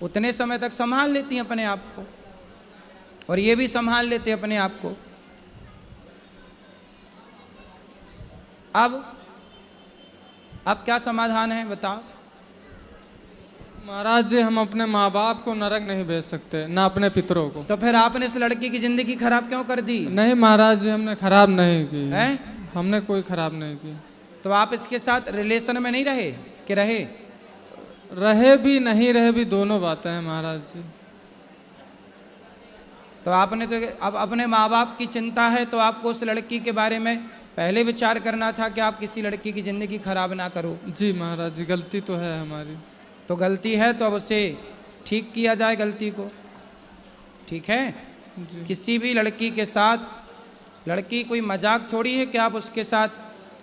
उतने समय तक संभाल लेती हैं अपने आप को, और ये भी संभाल लेते अपने आप को। अब क्या समाधान है बताओ? महाराज जी, हम अपने माँ बाप को नरक नहीं भेज सकते, ना अपने पितरों को। तो फिर आपने इस लड़की की जिंदगी खराब क्यों कर दी? नहीं महाराज जी, हमने खराब नहीं की है। हमने कोई खराब नहीं की। तो आप इसके साथ रिलेशन में नहीं रहे कि रहे? रहे भी नहीं रहे भी, दोनों बातें हैं महाराज जी। तो आपने तो अब अपने माँ बाप की चिंता है तो आपको उस लड़की के बारे में पहले विचार करना था कि आप किसी लड़की की ज़िंदगी खराब ना करो। जी महाराज जी, गलती तो है हमारी। तो गलती है तो अब उसे ठीक किया जाए गलती को, ठीक है जी। किसी भी लड़की के साथ, लड़की कोई मजाक थोड़ी है कि आप उसके साथ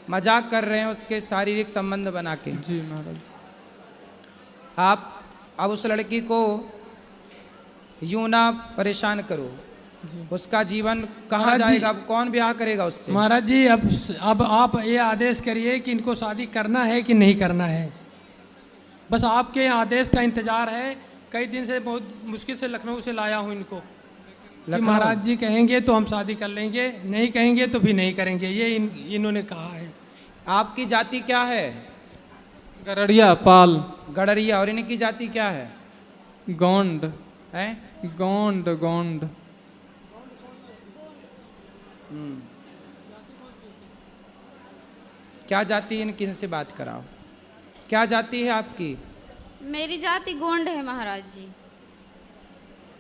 मजाक कर रहे हैं उसके शारीरिक संबंध बना के। जी महाराज। आप अब उस लड़की को यूं ना परेशान करो, उसका जीवन कहाँ जाएगा? अब कौन ब्याह करेगा उससे? महाराज जी, अब आप ये आदेश करिए कि इनको शादी करना है कि नहीं करना है। बस आपके आदेश का इंतजार है। कई दिन से बहुत मुश्किल से लखनऊ से लाया हूँ इनको कि महाराज जी कहेंगे तो हम शादी कर लेंगे, नहीं कहेंगे तो भी नहीं करेंगे, ये इन्होंने कहा है। आपकी जाति क्या है? गड़रिया पाल। गड़रिया। और इनकी जाति क्या है? गोंड है। गोंड गोंड। क्या जाति? इनकी इनसे बात कराओ। क्या जाति है आपकी? मेरी जाति गोंड है महाराज जी।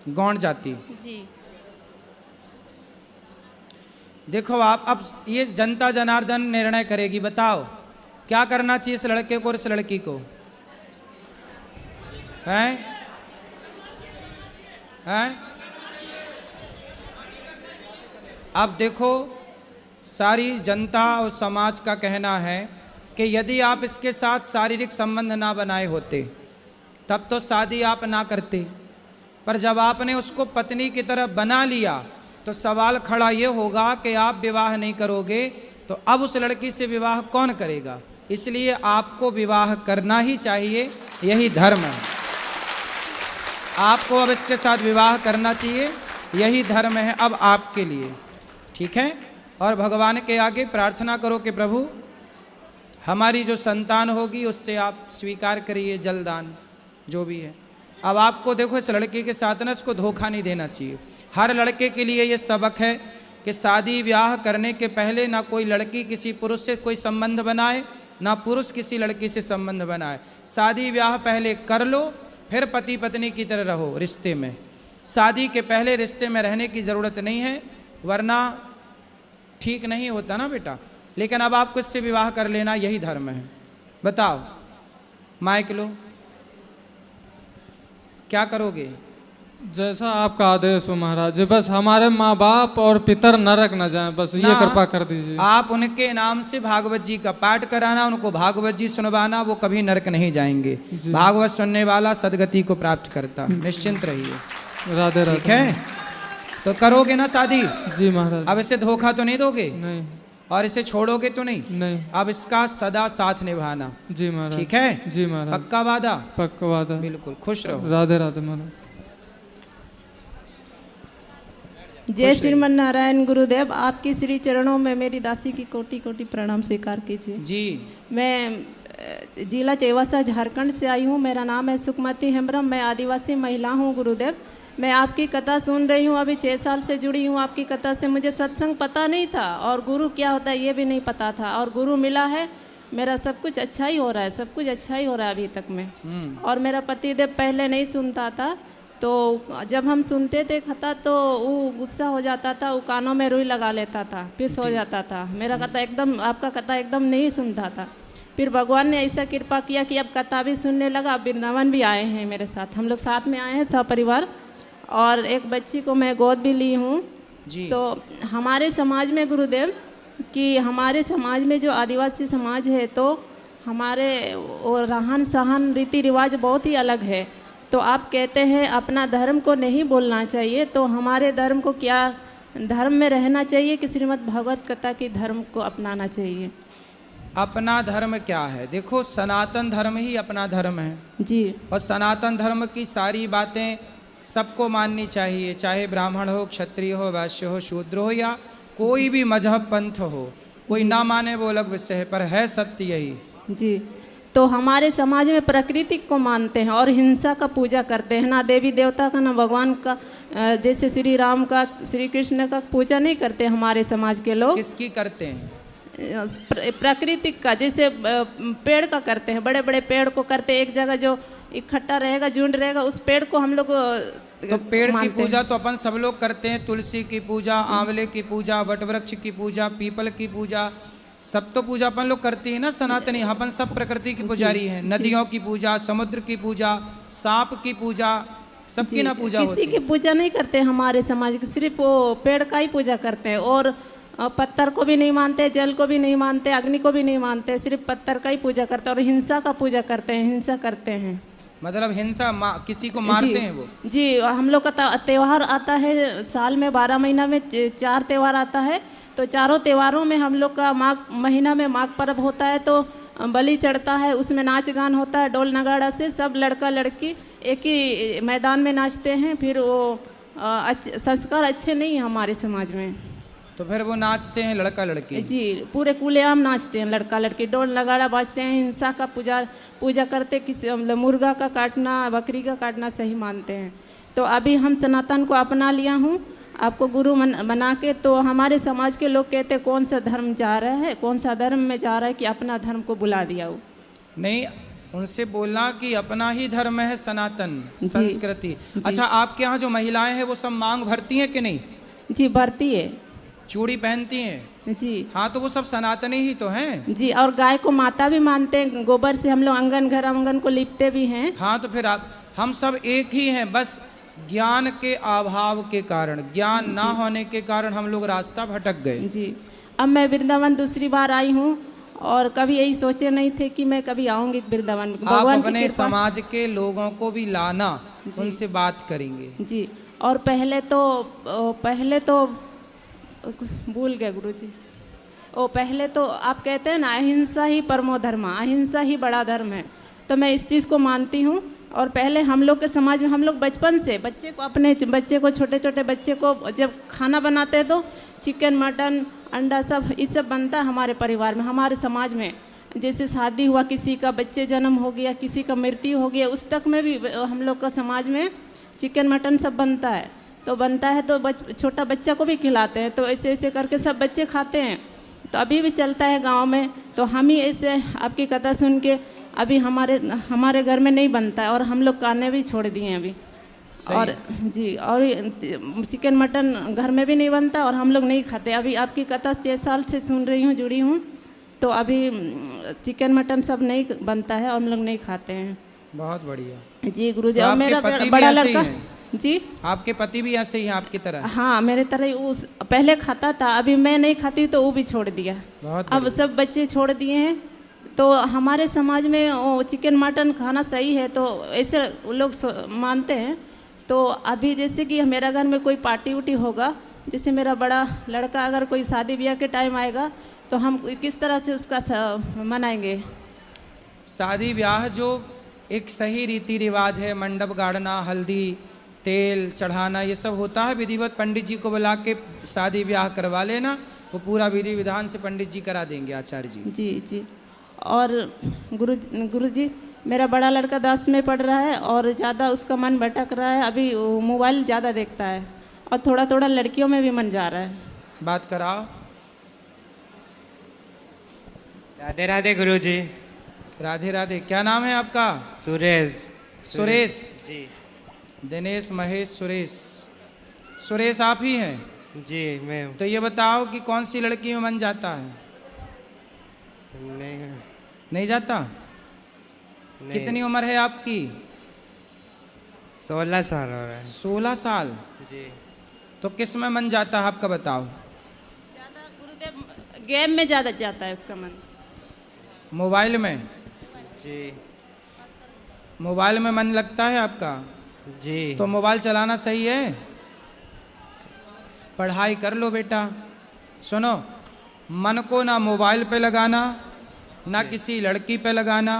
गौंड जाति। जी। देखो आप, अब ये जनता जनार्दन निर्णय करेगी। बताओ क्या करना चाहिए इस लड़के को और इस लड़की को? हैं? अब देखो, सारी जनता और समाज का कहना है कि यदि आप इसके साथ शारीरिक संबंध ना बनाए होते तब तो शादी आप ना करते, पर जब आपने उसको पत्नी की तरह बना लिया तो सवाल खड़ा ये होगा कि आप विवाह नहीं करोगे तो अब उस लड़की से विवाह कौन करेगा? इसलिए आपको विवाह करना ही चाहिए, यही धर्म है। आपको अब इसके साथ विवाह करना चाहिए, यही धर्म है अब आपके लिए, ठीक है? और भगवान के आगे प्रार्थना करो कि प्रभु हमारी जो संतान होगी उससे आप स्वीकार करिए जलदान जो भी है। अब आपको देखो इस लड़के के साथ ना इसको धोखा नहीं देना चाहिए। हर लड़के के लिए ये सबक है कि शादी ब्याह करने के पहले ना कोई लड़की किसी पुरुष से कोई संबंध बनाए, ना पुरुष किसी लड़की से संबंध बनाए। शादी ब्याह पहले कर लो, फिर पति पत्नी की तरह रहो रिश्ते में। शादी के पहले रिश्ते में रहने की ज़रूरत नहीं है, वरना ठीक नहीं होता ना बेटा। लेकिन अब आपको इससे विवाह कर लेना, यही धर्म है। बताओ, माइक लो, क्या करोगे? जैसा आपका आदेश हो महाराज जी, बस हमारे माँ बाप और पितर नरक न जाएं, बस ये कृपा कर दीजिए। आप उनके नाम से भागवत जी का पाठ कराना, उनको भागवत जी सुनवाना, वो कभी नरक नहीं जाएंगे। भागवत सुनने वाला सदगति को प्राप्त करता, निश्चिंत रहिए। राधे राधे। ठीक है, तो करोगे ना शादी? जी महाराज। अब इसे धोखा तो नहीं दोगे? नहीं। और इसे छोड़ोगे तो नहीं? नहीं। अब इसका सदा साथ निभाना। जी महाराज। ठीक है? जी महाराज। पक्का वादा? पक्का वादा। बिल्कुल। खुश रहो। राधे राधे महाराज। जय श्रीमन नारायण गुरुदेव, आपके श्री चरणों में मेरी दासी की कोटि कोटि प्रणाम स्वीकार कीजिए। जी। मैं जिला चेवासा झारखंड से आई हूँ। मेरा नाम है सुकमती हेम्ब्रम, मैं आदिवासी महिला हूँ गुरुदेव। मैं आपकी कथा सुन रही हूँ, अभी 6 साल से जुड़ी हूँ आपकी कथा से। मुझे सत्संग पता नहीं था और गुरु क्या होता है ये भी नहीं पता था, और गुरु मिला है। मेरा सब कुछ अच्छा ही हो रहा है, सब कुछ अच्छा ही हो रहा है अभी तक में। और मेरा पतिदेव पहले नहीं सुनता था, तो जब हम सुनते थे कथा तो वो गुस्सा हो जाता था, वो कानों में रुई लगा लेता था, फिर सो जाता था। मेरा कथा एकदम, आपका कथा एकदम नहीं सुनता था। फिर भगवान ने ऐसा कृपा किया कि अब कथा भी सुनने लगा। अब वृंदावन भी आए हैं मेरे साथ, हम लोग साथ में आए हैं सपरिवार, और एक बच्ची को मैं गोद भी ली हूँ। तो हमारे समाज में गुरुदेव, कि हमारे समाज में जो आदिवासी समाज है तो हमारे रहन सहन रीति रिवाज बहुत ही अलग है। तो आप कहते हैं अपना धर्म को नहीं बोलना चाहिए, तो हमारे धर्म को क्या धर्म में रहना चाहिए कि श्रीमद् भागवत कथा की धर्म को अपनाना चाहिए? अपना धर्म क्या है? देखो, सनातन धर्म ही अपना धर्म है। जी और सनातन धर्म की सारी बातें सबको माननी चाहिए, चाहे ब्राह्मण हो, क्षत्रिय हो, वैश्य हो, शूद्र हो, या कोई भी मजहब पंथ हो। कोई ना माने वो अलग विषय है, पर है सत्य यही। जी। तो हमारे समाज में प्रकृति को मानते हैं और हिंसा का पूजा करते हैं, ना देवी देवता का ना भगवान का। जैसे श्री राम का, श्री कृष्ण का पूजा नहीं करते हमारे समाज के लोग। किसकी करते हैं? प्राकृतिक का, जैसे पेड़ का करते हैं, बड़े बड़े पेड़ को करते हैं। एक जगह जो इकट्ठा रहेगा, झुंड रहेगा, उस पेड़ को हम लोग तो पेड़ की पूजा तो अपन सब लोग करते हैं। तुलसी की पूजा, आंवले की पूजा, वटवृक्ष की पूजा, पीपल की पूजा, सब तो पूजा अपन लोग करते हैं ना सनातनी। अपन सब प्रकृति की पुजारी हैं। नदियों की पूजा, समुद्र की पूजा, सांप की पूजा, सबकी ना पूजा होती है। किसी की पूजा नहीं करते हमारे समाज की, सिर्फ वो पेड़ का ही पूजा करते हैं। और पत्थर को भी नहीं मानते, जल को भी नहीं मानते, अग्नि को भी नहीं मानते, सिर्फ पत्थर का ही पूजा करते हैं। और हिंसा का पूजा करते हैं, हिंसा करते हैं। मतलब हिंसा, किसी को मारते हैं वो? जी, हम लोग का त्यौहार आता है साल में, 12 महीना में 4 त्यौहार आता है। तो चारों त्योहारों में हम लोग का माघ महीना में माघ पर्व होता है, तो बलि चढ़ता है, उसमें नाच गान होता है। डोल नगाड़ा से सब लड़का लड़की एक ही मैदान में नाचते हैं। फिर वो संस्कार अच्छे नहीं है हमारे समाज में। तो फिर वो नाचते हैं लड़का लड़की? जी, पूरे खुलेआम नाचते हैं लड़का लड़की, डोल नगाड़ा बाजते हैं। हिंसा का पूजा करते, किसी मतलब मुर्गा का काटना, बकरी का काटना सही मानते हैं। तो अभी हम सनातन को अपना लिया हूँ आपको गुरु बना के। तो हमारे समाज के लोग कहते हैं कौन सा धर्म जा रहा है, कौन सा धर्म में जा रहा है कि अपना धर्म को बुला दिया हो। नहीं, उनसे बोलना कि अपना ही धर्म है सनातन संस्कृति। अच्छा, आपके यहाँ जो महिलाएं हैं वो सब मांग भरती हैं कि नहीं? जी, भरती है। चूड़ी पहनती हैं? जी हाँ, तो वो सब सनातनी ही तो हैं। जी, और गाय को माता भी मानते हैं। गोबर से हम लोग आंगन को लिपते भी हैं। हाँ, तो फिर हम सब एक ही हैं। बस ज्ञान के अभाव के कारण, ज्ञान ना होने के कारण हम लोग रास्ता भटक गए। जी, अब मैं वृंदावन दूसरी बार आई हूँ और कभी यही सोचे नहीं थे कि मैं कभी आऊँगी वृंदावन। आप अपने समाज के लोगों को भी लाना, उनसे बात करेंगे। जी, और पहले तो भूल गए गुरुजी। पहले तो आप कहते हैं ना, अहिंसा ही परमो धर्म, अहिंसा ही बड़ा धर्म है। तो मैं इस चीज़ को मानती हूँ। और पहले हम लोग के समाज में हम लोग बचपन से अपने बच्चे को, छोटे छोटे बच्चे को जब खाना बनाते हैं तो चिकन, मटन, अंडा सब ये सब बनता है हमारे परिवार में, हमारे समाज में। जैसे शादी हुआ, किसी का बच्चे जन्म हो गया, किसी का मृत्यु हो गया, उस तक में भी हम लोग का समाज में चिकन मटन सब बनता है। तो बनता है तो छोटा बच्चा को भी खिलाते हैं। तो ऐसे ऐसे करके सब बच्चे खाते हैं। तो अभी भी चलता है गांव में। तो हम ही ऐसे आपकी कथा सुन के अभी हमारे घर में नहीं बनता है, और हम लोग खाने भी छोड़ दिए हैं अभी। और जी, और चिकन मटन घर में भी नहीं बनता और हम लोग नहीं खाते। अभी आपकी कथा 6 साल से सुन रही हूँ, जुड़ी हूँ। तो अभी चिकन मटन सब नहीं बनता है और हम लोग नहीं खाते हैं। बहुत बढ़िया जी गुरुजी। और मेरा बड़ा लड़का, जी, आपके पति भी ऐसे ही हैं आपकी तरह? हाँ, मेरे तरह ही। उस पहले खाता था, अभी मैं नहीं खाती तो वो भी छोड़ दिया। अब सब बच्चे छोड़ दिए हैं। तो हमारे समाज में चिकन मटन खाना सही है, तो ऐसे लोग मानते हैं। तो अभी जैसे कि मेरा घर में कोई पार्टी उटी होगा, जैसे मेरा बड़ा लड़का अगर कोई शादी ब्याह के टाइम आएगा, तो हम किस तरह से उसका मनाएंगे? शादी ब्याह जो एक सही रीति रिवाज है, मंडप गाड़ना, हल्दी तेल चढ़ाना, ये सब होता है विधिवत। पंडित जी को बुला के शादी ब्याह करवा लेना, वो पूरा विधि विधान से पंडित जी करा देंगे, आचार्य जी। जी जी। और गुरुजी, मेरा बड़ा लड़का 10 में पढ़ रहा है और ज़्यादा उसका मन भटक रहा है। अभी मोबाइल ज़्यादा देखता है और थोड़ा थोड़ा लड़कियों में भी मन जा रहा है। बात कराओ। राधे राधे गुरुजी। राधे राधे। क्या नाम है आपका? सुरेश। सुरेश जी। दिनेश, महेश, सुरेश। सुरेश आप ही हैं? जी मैं। तो ये बताओ कि कौन सी लड़की में मन जाता है? नहीं जाता? नहीं। कितनी उम्र है आपकी? 16 साल हो रहा है। 16 साल? जी। तो किस में मन जाता है आपका, बताओ? ज़्यादा गुरुदेव, गेम में ज़्यादा जाता है उसका मन। मोबाइल में? जी। मोबाइल में मन लगता है आपका? जी। तो मोबाइल चलाना सही है? पढ़ाई कर लो बेटा। सुनो, मन को ना मोबाइल पे लगाना ना किसी लड़की पे लगाना,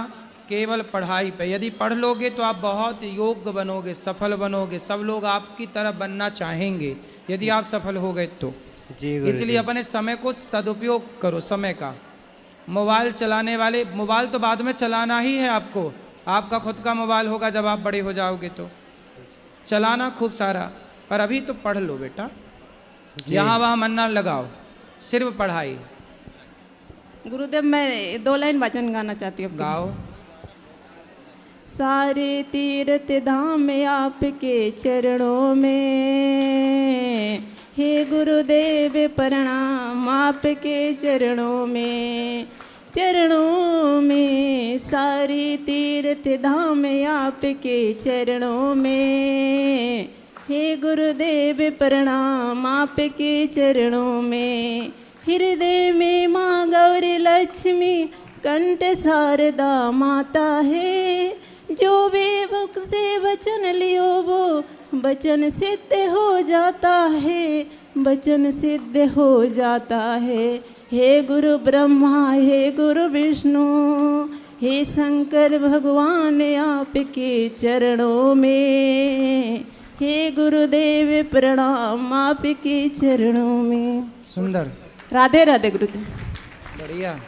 केवल पढ़ाई पे। यदि पढ़ लोगे तो आप बहुत योग्य बनोगे, सफल बनोगे, सब लोग आपकी तरह बनना चाहेंगे यदि आप सफल हो गए तो। जी गुरुजी। इसलिए अपने समय को सदुपयोग करो, समय का। मोबाइल चलाने वाले, मोबाइल तो बाद में चलाना ही है आपको, आपका खुद का मोबाइल होगा जब आप बड़े हो जाओगे तो चलाना खूब सारा, पर अभी तो पढ़ लो बेटा, यहाँ वहाँ मन ना लगाओ, सिर्फ पढ़ाई। गुरुदेव मैं 2 लाइन भजन गाना चाहती हूँ। गाओ। सारे तीर्थ धाम आपके चरणों में, हे गुरुदेव प्रणाम आपके चरणों में, चरणों में। सारे तीर्थ धाम आपके चरणों में, हे गुरुदेव प्रणाम आपके चरणों में। हृदय में माँ गौरी लक्ष्मी, कंठ शारदा माता है, जो भी मुख से वचन लियो वो वचन सिद्ध हो जाता है, वचन सिद्ध हो जाता है। हे गुरु ब्रह्मा, हे गुरु विष्णु, हे शंकर भगवान आपके चरणों में, हे गुरुदेव प्रणाम आपके चरणों में। सुंदर। राधे राधे गुरुदेव। बढ़िया।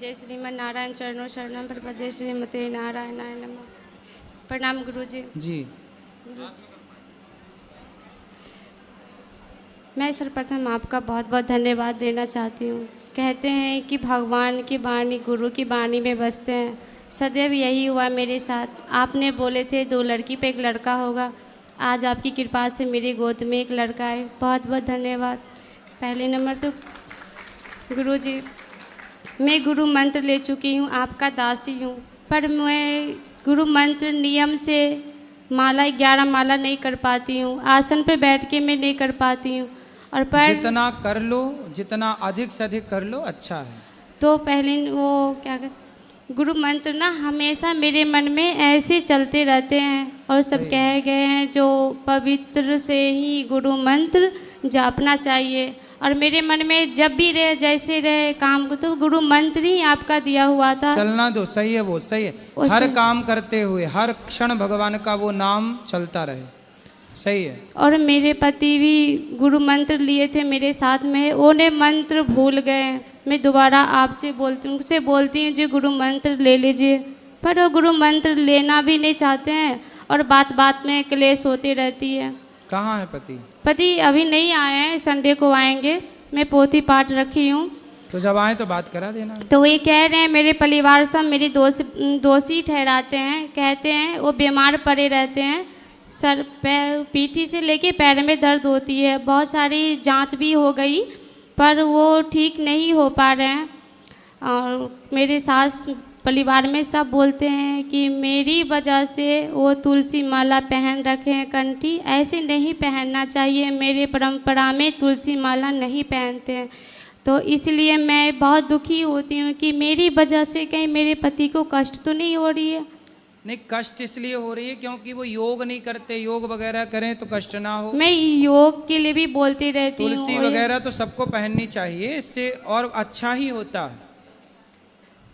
जय श्रीमन नारायण चरणों शरणम प्रपद्ये श्रीमते नारायणाय नमः। प्रणाम गुरुजी। जी। मैं सर्वप्रथम आपका बहुत बहुत धन्यवाद देना चाहती हूँ। कहते हैं कि भगवान की वाणी गुरु की वाणी में बसते हैं, सदैव यही हुआ मेरे साथ। आपने बोले थे 2 लड़की पे 1 लड़का होगा, आज आपकी कृपा से मेरी गोद में 1 लड़का है। बहुत बहुत धन्यवाद। पहले नंबर तो गुरुजी, मैं गुरु मंत्र ले चुकी हूँ, आपका दासी हूँ, पर मैं गुरु मंत्र नियम से माला 11 माला नहीं कर पाती हूँ, आसन पे बैठ के मैं नहीं कर पाती हूँ। और पर जितना कर लो, जितना अधिक से अधिक कर लो अच्छा है। तो पहले वो क्या गुरु मंत्र ना हमेशा मेरे मन में ऐसे चलते रहते हैं, और सब कहे गए हैं जो पवित्र से ही गुरु मंत्र जापना चाहिए। और मेरे मन में जब भी रहे, जैसे रहे काम को, तो गुरु मंत्र ही आपका दिया हुआ था। चलना दो, सही है, वो सही है। हर काम करते हुए हर क्षण भगवान का वो नाम चलता रहे, सही है। और मेरे पति भी गुरु मंत्र लिए थे मेरे साथ में, उन्हें मंत्र भूल गए। मैं दोबारा आपसे बोलती हूँ, उनसे बोलती हूँ जो गुरु मंत्र ले लीजिए, पर वो गुरु मंत्र लेना भी नहीं चाहते हैं, और बात बात में क्लेश होती रहती है। कहाँ है पति? पति अभी नहीं आए हैं, संडे को आएंगे। मैं पोथी पाठ रखी हूँ, तो जब आए तो बात करा देना। तो वही कह रहे हैं मेरे परिवार सब मेरी दोषी ठहराते हैं, कहते हैं वो बीमार पड़े रहते हैं, सर पैर पीठी से लेके पैर में दर्द होती है। बहुत सारी जांच भी हो गई पर वो ठीक नहीं हो पा रहे हैं। और मेरे सास परिवार में सब बोलते हैं कि मेरी वजह से वो तुलसी माला पहन रखे हैं कंठी, ऐसे नहीं पहनना चाहिए, मेरे परंपरा में तुलसी माला नहीं पहनते हैं। तो इसलिए मैं बहुत दुखी होती हूँ कि मेरी वजह से कहीं मेरे पति को कष्ट तो नहीं हो रही है। नहीं, कष्ट इसलिए हो रही है क्योंकि वो योग नहीं करते, योग वगैरह करें तो कष्ट ना हो। मैं योग के लिए भी बोलती रहती हूँ। तुलसी वगैरह तो सबको पहननी चाहिए, इससे और अच्छा ही होता है।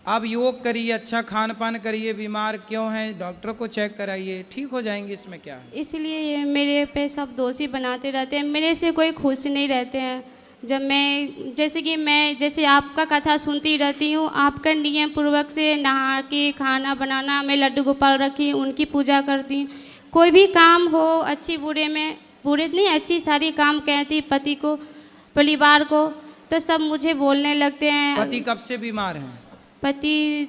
आप योग करिए, अच्छा खान पान करिए, बीमार क्यों हैं डॉक्टर को चेक कराइए, ठीक हो जाएंगे, इसमें क्या है। इसलिए ये मेरे पे सब दोषी बनाते रहते हैं, मेरे से कोई खुश नहीं रहते हैं। जब मैं जैसे आपका कथा सुनती रहती हूँ, आपका नियम पूर्वक से नहा के खाना बनाना, मैं लड्डू गोपाल रखी उनकी पूजा करती हूँ। कोई भी काम हो अच्छी बुरे में, बुरे नहीं अच्छी सारी काम कहती पति को परिवार को, तो सब मुझे बोलने लगते हैं। पति कब से बीमार हैं? पति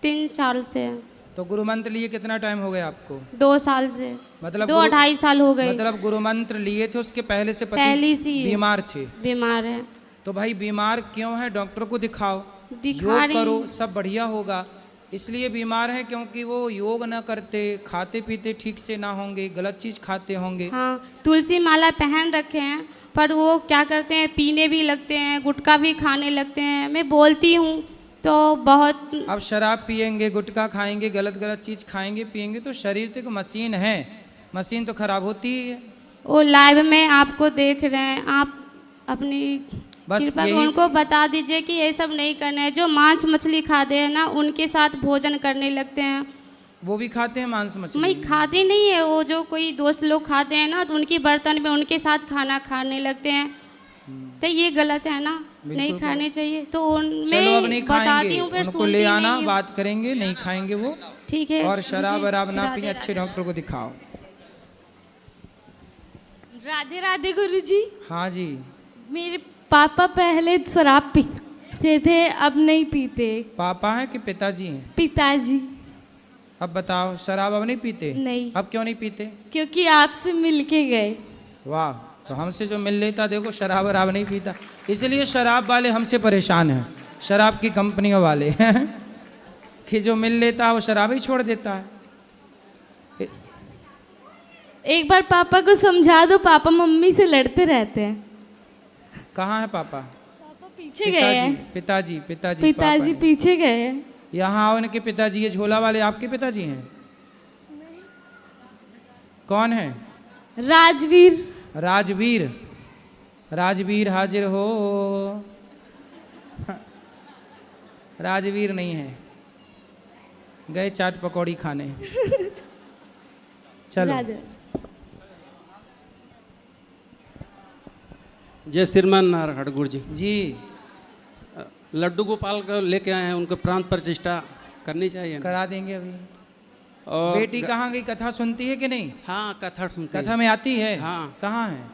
3 साल से। तो गुरु मंत्र लिए कितना टाइम हो गया आपको? 2 साल से, मतलब 2-2.5 साल हो गए। मतलब गुरु मंत्र लिए थे उसके पहले से पति पहले से बीमार थे? बीमार है। तो भाई बीमार क्यों है, डॉक्टर को दिखाओ, दिखा योग करो, सब बढ़िया होगा। इसलिए बीमार है क्योंकि वो योग ना करते, खाते पीते ठीक से ना होंगे, गलत चीज खाते होंगे। हाँ, तुलसी माला पहन रखे हैं पर वो क्या करते हैं, पीने भी लगते हैं, गुटखा भी खाने लगते हैं। मैं बोलती हूँ तो बहुत। अब शराब पियेंगे, गुटखा खाएंगे, गलत गलत चीज खाएंगे पियेंगे तो शरीर तो एक मशीन है, मशीन तो खराब होती ही है। वो लाइव में आपको देख रहे हैं, आप अपनी बस कृपा यही उनको बता दीजिए कि ये सब नहीं करना है। जो मांस मछली खाते हैं ना, उनके साथ भोजन करने लगते हैं। वो भी खाते हैं मांस मैं मछली? खाती नहीं है, वो जो कोई दोस्त लोग खाते हैं ना, तो उनके बर्तन में उनके साथ खाना खाने लगते हैं। तो ये गलत है ना, नहीं खाने चाहिए। तो चलो अब नहीं मैं बताती खाएंगे, हूँ, फिर उनको सुनती ले आना, नहीं है। बात करेंगे, नहीं खाएंगे वो। ठीक है। और शराब जी, वराब ना राधे पिए, अच्छे डॉक्टर को दिखाओ। राधे राधे गुरुजी। हाँ जी। मेरे पापा पहले शराब पीते थे, अब नहीं पीते। पापा हैं कि पिताजी हैं? पिताजी। अब बताओ, शराब अब नहीं पीते? नहीं। अब क्यों नहीं पीते? क्योंकि आपसे मिल के गए। वाह, तो हमसे जो मिल लेता, देखो शराब वराब नहीं पीता, इसलिए शराब वाले हमसे परेशान हैं, शराब की कंपनियों वाले कि जो मिल लेता है वो शराब ही छोड़ देता है। एक बार पापा को समझा दो, पापा मम्मी से लड़ते रहते हैं। कहाँ है पापा? पापा पीछे गए हैं। पिताजी पिताजी पिताजी पापा पीछे गए हैं। हैं। यहाँ आओ, इनके पिताजी, ये झोला वाले आपके पिताजी हैं? कौन है? राजवीर। राजवीर। राजवीर हाजिर हो। राजवीर नहीं है, गए चाट पकौड़ी खाने। चलो। राधे राधे। जय श्रीमान नारायण गुरु जी। जी, लड्डू गोपाल को लेके आए हैं, उनको प्राण प्रतिष्ठा करनी चाहिए ना? करा देंगे अभी। और बेटी कहाँ गई? कथा सुनती है कि नहीं? हाँ, कथा सुनते कथा में आती है? हाँ। कहाँ है?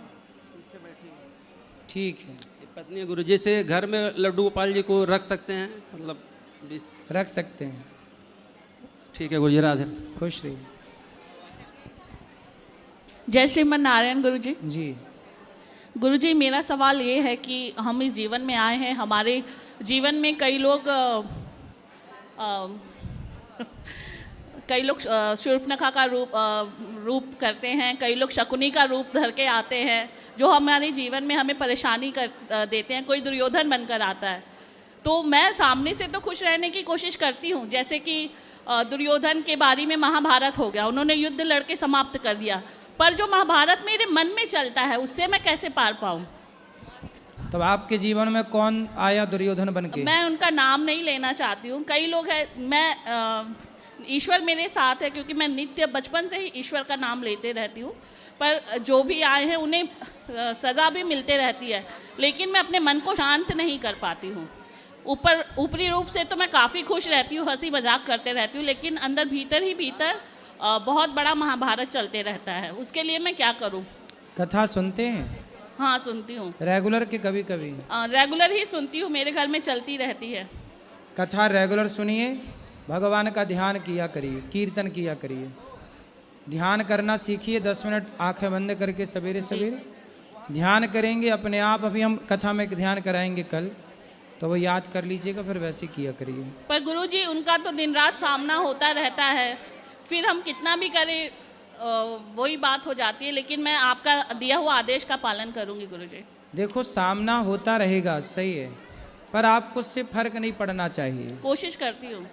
ठीक है, पत्नी गुरु जी से घर में लड्डू गोपाल जी को रख सकते हैं, मतलब रख सकते हैं। ठीक है गुरु जी, राधे। खुश रहिए। जय श्रीमन नारायण गुरु जी। जी, गुरु जी, मेरा सवाल ये है कि हम इस जीवन में आए हैं, हमारे जीवन में कई लोग शूर्पणखा का रूप करते हैं, कई लोग शकुनी का रूप धर के आते हैं, जो हमारे जीवन में हमें परेशानी कर देते हैं। कोई दुर्योधन बनकर आता है, तो मैं सामने से तो खुश रहने की कोशिश करती हूँ, जैसे कि दुर्योधन के बारे में महाभारत हो गया, उन्होंने युद्ध लड़के समाप्त कर दिया, पर जो महाभारत मेरे मन में चलता है उससे मैं कैसे पार पाऊँ? तब आपके जीवन में कौन आया दुर्योधन बन के? मैं उनका नाम नहीं लेना चाहती हूँ, कई लोग हैं, मैं ईश्वर मेरे साथ है, क्योंकि मैं नित्य बचपन से ही ईश्वर का नाम लेते रहती हूँ, पर जो भी आए हैं उन्हें सज़ा भी मिलते रहती है, लेकिन मैं अपने मन को शांत नहीं कर पाती हूँ। ऊपरी रूप से तो मैं काफ़ी खुश रहती हूँ, हंसी मजाक करते रहती हूँ, लेकिन अंदर भीतर ही भीतर बहुत बड़ा महाभारत चलते रहता है। उसके लिए मैं क्या करूँ? कथा सुनते हैं? हाँ, सुनती हूँ। रेगुलर के कभी कभी? रेगुलर ही सुनती हूँ, मेरे घर में चलती रहती है। कथा रेगुलर सुनिए, भगवान का ध्यान किया करिए, कीर्तन किया करिए, ध्यान करना सीखिए। 10 मिनट आंखें बंद करके सवेरे सवेरे ध्यान करेंगे अपने आप। अभी हम कथा में ध्यान कराएंगे कल, तो वो याद कर लीजिएगा, फिर वैसे किया करिए। पर गुरुजी, उनका तो दिन रात सामना होता रहता है, फिर हम कितना भी करें वही बात हो जाती है, लेकिन मैं आपका दिया हुआ आदेश का पालन करूंगी गुरुजी। देखो, सामना होता रहेगा, सही है, पर आपको उससे फर्क नहीं पड़ना चाहिए। कोशिश करती हूँ।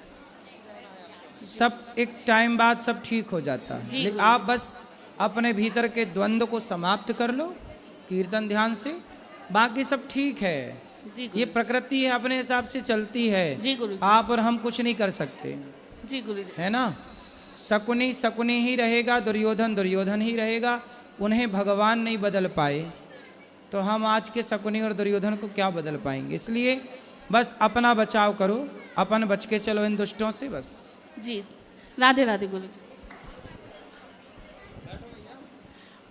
सब एक टाइम बाद सब ठीक हो जाता है। लेकिन आप बस अपने भीतर के द्वंद्व को समाप्त कर लो कीर्तन ध्यान से, बाकी सब ठीक है। ये प्रकृति है, अपने हिसाब से चलती है। जी गुरुजी। आप और हम कुछ नहीं कर सकते। जी गुरुजी। है ना? शकुनी शकुनी ही रहेगा, दुर्योधन दुर्योधन ही रहेगा, उन्हें भगवान नहीं बदल पाए, तो हम आज के शकुनी और दुर्योधन को क्या बदल पाएंगे? इसलिए बस अपना बचाव करो, अपन बच के चलो इन दुष्टों से, बस। जी, राधे राधे गुरुजी।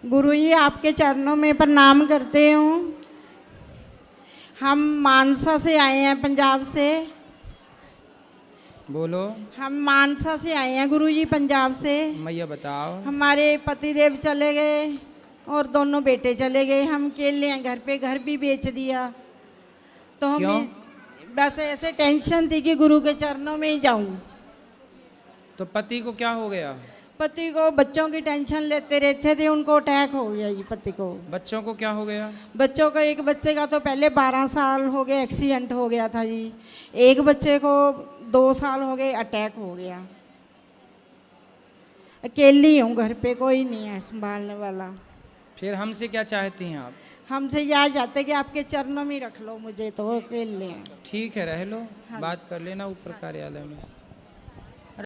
गुरुजी, आपके चरणों में प्रणाम करते हूँ। हम मानसा से आए हैं, पंजाब से। बोलो। हम मानसा से आए हैं गुरुजी, पंजाब से। मैया बताओ। हमारे पतिदेव चले गए और दोनों बेटे चले गए, हम अकेले हैं घर पे, घर भी बेच दिया, तो हम बस ऐसे टेंशन थी कि गुरु के चरणों में ही जाऊं। तो पति को क्या हो गया? पति को बच्चों की टेंशन लेते रहते थे, उनको अटैक हो गया जी। पति को। बच्चों को क्या हो गया? बच्चों को, एक बच्चे का तो पहले 12 साल हो गए, एक्सीडेंट हो गया था जी। एक बच्चे को 2 साल हो गए, अटैक हो गया। अकेली हूँ घर पे, कोई नहीं है संभालने वाला। फिर हमसे क्या चाहती हैं आप? हमसे यह चाहते कि आपके चरणों में रख लो मुझे, तो अकेले ठीक है, रह लो, बात कर लेना ऊपर कार्यालय में।